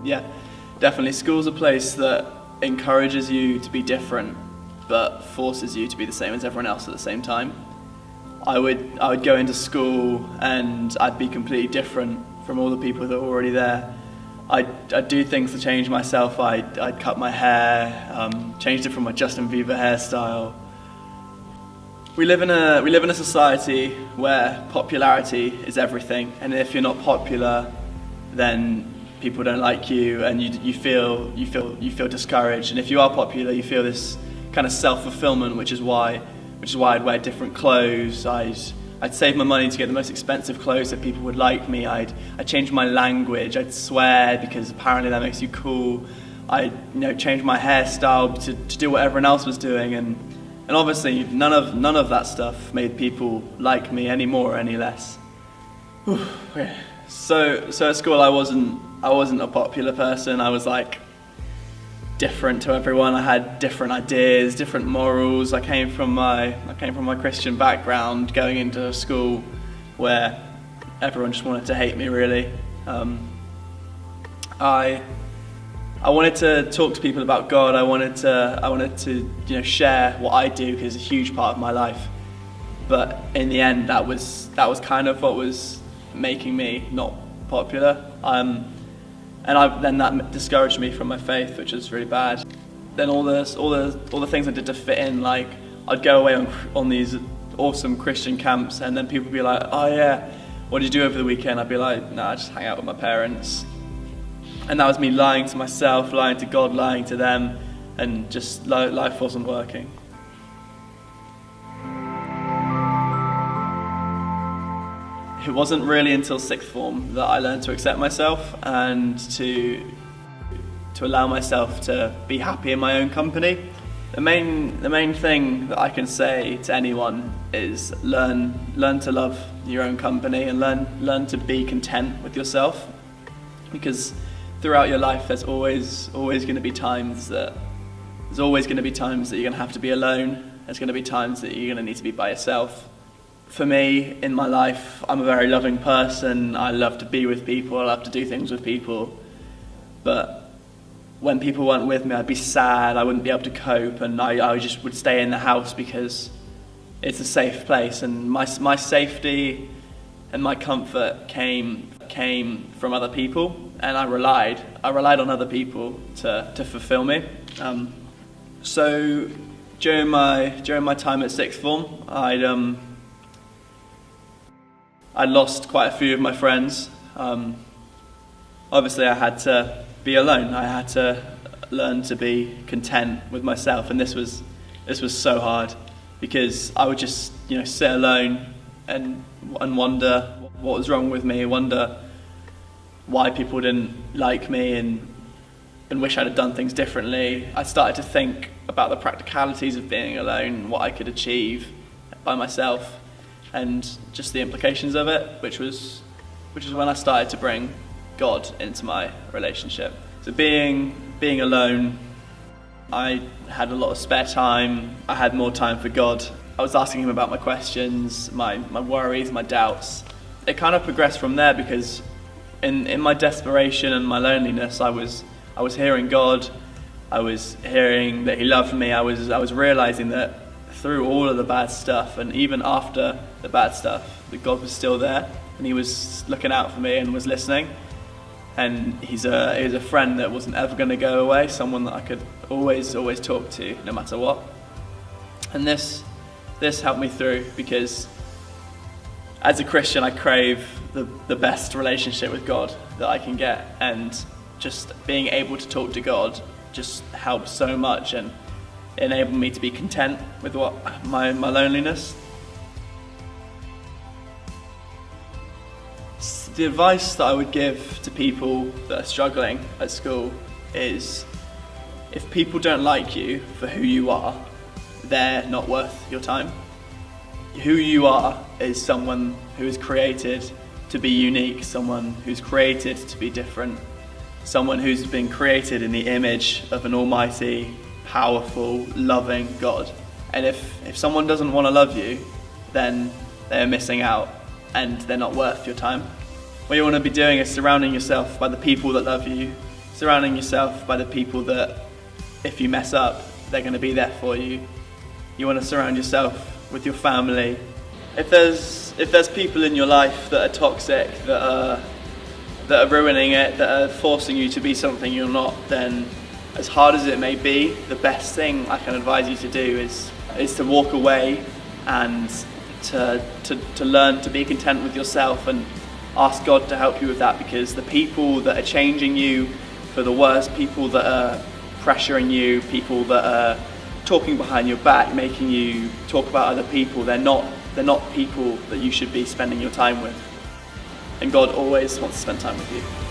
Yeah, definitely. School's a place that encourages you to be different, but forces you to be the same as everyone else at the same time. I would go into school and I'd be completely different from all the people that were already there. I'd do things to change myself. I'd cut my hair, changed it from my Justin Bieber hairstyle. We live in a society where popularity is everything, and if you're not popular, then people don't like you, and you feel discouraged. And if you are popular, you feel this kind of self-fulfillment, which is why I'd wear different clothes. I'd save my money to get the most expensive clothes that people would like me. I'd change my language. I'd swear because apparently that makes you cool. I'd change my hairstyle to do what everyone else was doing, and obviously none of that stuff made people like me any more or any less. Okay. So at school I wasn't a popular person. I was like different to everyone. I had different ideas, different morals. I came from my Christian background, going into a school where everyone just wanted to hate me, really. I wanted to talk to people about God. I wanted to share what I do, because it's a huge part of my life. But in the end, that was kind of what was making me not popular. Then that discouraged me from my faith, which was really bad. Then all the things I did to fit in, like I'd go away on these awesome Christian camps, and then people would be like, "Oh yeah, what did you do over the weekend?" I'd be like, "Nah, I just hang out with my parents." And that was me lying to myself, lying to God, lying to them, and just life wasn't working. It wasn't really until sixth form that I learned to accept myself and to allow myself to be happy in my own company. The main thing that I can say to anyone is learn to love your own company, and learn to be content with yourself, because throughout your life there's always going to be times that you're going to have to be alone. There's going to be times that you're going to need to be by yourself. For me, in my life, I'm a very loving person. I love to be with people. I love to do things with people. But when people weren't with me, I'd be sad. I wouldn't be able to cope, and I just would stay in the house because it's a safe place. And my safety and my comfort came from other people, and I relied on other people to fulfill me. So during my time at sixth form, I lost quite a few of my friends. Obviously I had to be alone. I had to learn to be content with myself, and this was so hard, because I would just sit alone and wonder what was wrong with me, wonder why people didn't like me, and wish I'd have done things differently. I started to think about the practicalities of being alone, what I could achieve by myself, and just the implications of it, which was when I started to bring God into my relationship. So being alone, I had a lot of spare time. I had more time for God. I was asking him about my questions, my worries, my doubts. It kind of progressed from there, because in my desperation and my loneliness, I was hearing God. I was hearing that he loved me. I was realizing that through all of the bad stuff, and even after the bad stuff, that God was still there, and he was looking out for me and was listening. And he's a friend that wasn't ever going to go away, someone that I could always talk to, no matter what. And this helped me through, because as a Christian, I crave the best relationship with God that I can get, and just being able to talk to God just helps so much, and enabled me to be content with my loneliness. The advice that I would give to people that are struggling at school is, if people don't like you for who you are, they're not worth your time. Who you are is someone who is created to be unique, someone who's created to be different, someone who's been created in the image of an almighty, powerful, loving God. And if someone doesn't want to love you, then they're missing out, and they're not worth your time. What you want to be doing is surrounding yourself by the people that love you, surrounding yourself by the people that, if you mess up, they're going to be there for you. You want to surround yourself with your family. If there's people in your life that are toxic, that are ruining it, that are forcing you to be something you're not, then as hard as it may be, the best thing I can advise you to do is to walk away and to learn to be content with yourself and ask God to help you with that, because the people that are changing you for the worse, people that are pressuring you, people that are talking behind your back, making you talk about other people, they're not people that you should be spending your time with. And God always wants to spend time with you.